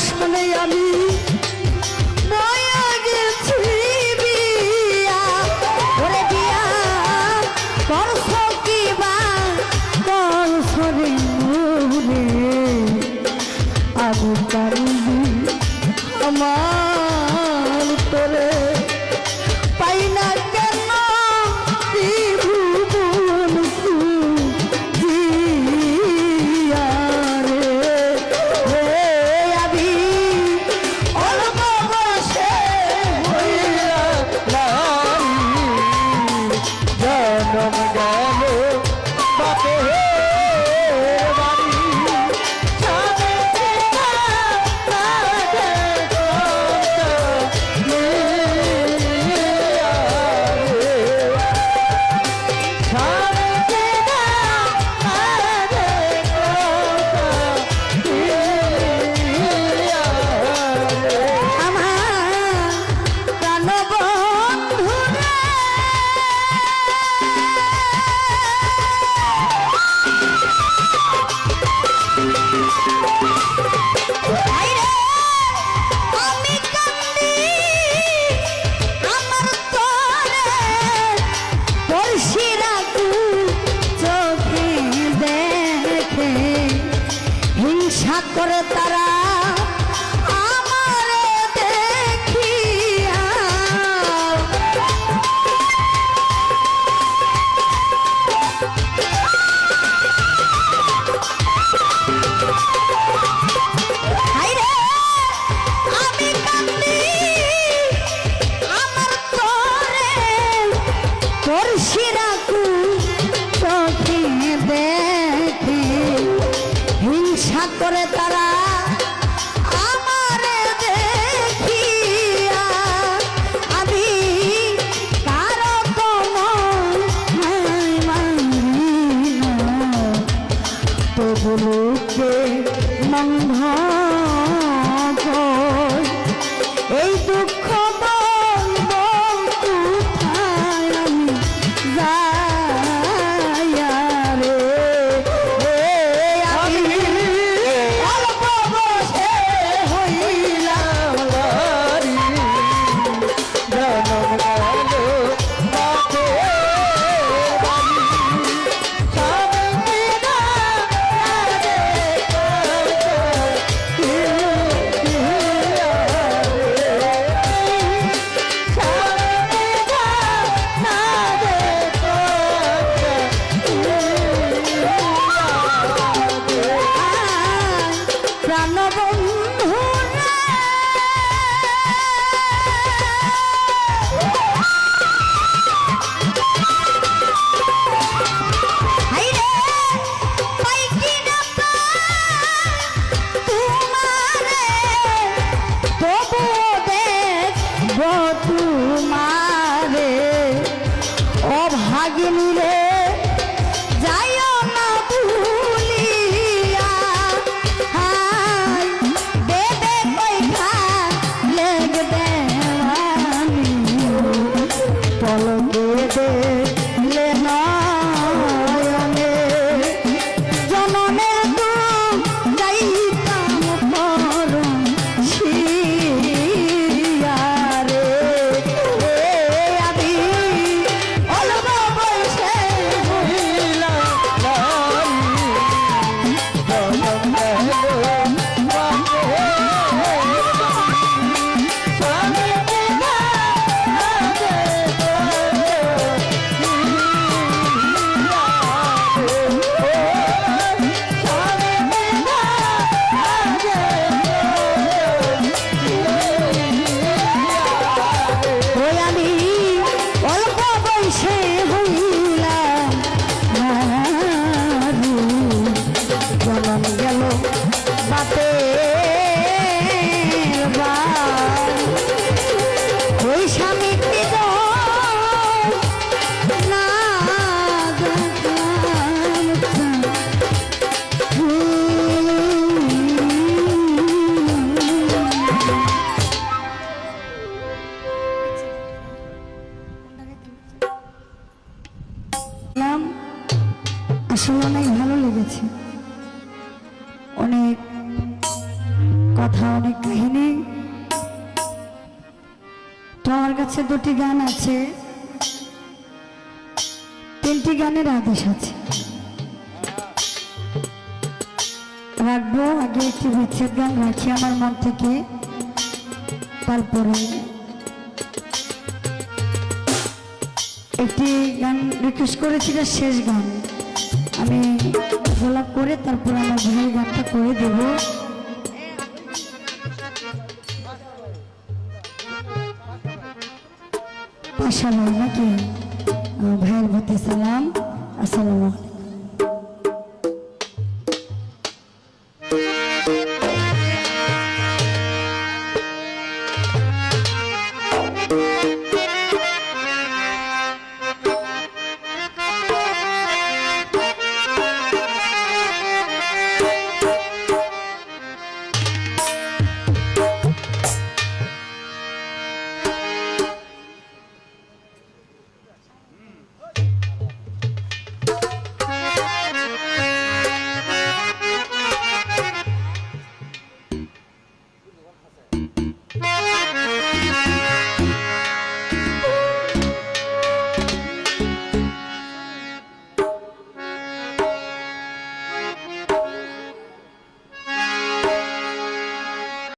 শুনে আমি বয়া গেছি বিয়া ওরে বিয়া করছ কি বা করছ রে নুরে আমি পারবি আমার তোরে পাই না কেন ত্রিভুবন খুঁজিয়া রে হে আমি অল্প বয়সে হইয়া নারী জনম গেল বাপের বাড়ি অনেক কাহিনী। তো আমার কাছে দুটি গান আছে, তিনটি গানের আদেশ আছে। রাখবো আগে একটি বিচ্ছেদ গান রাখি আমার মন থেকে, তারপরে একটি গান রিকোয়েস্ট করেছি, শেষ গান আমি গোলাপ করে তারপর আমার ভাইয়ের গানটা করে দেব। পাশাপাশি নাকি ভাইয়ের প্রতি সালাম, আসসালামু আলাইকুম।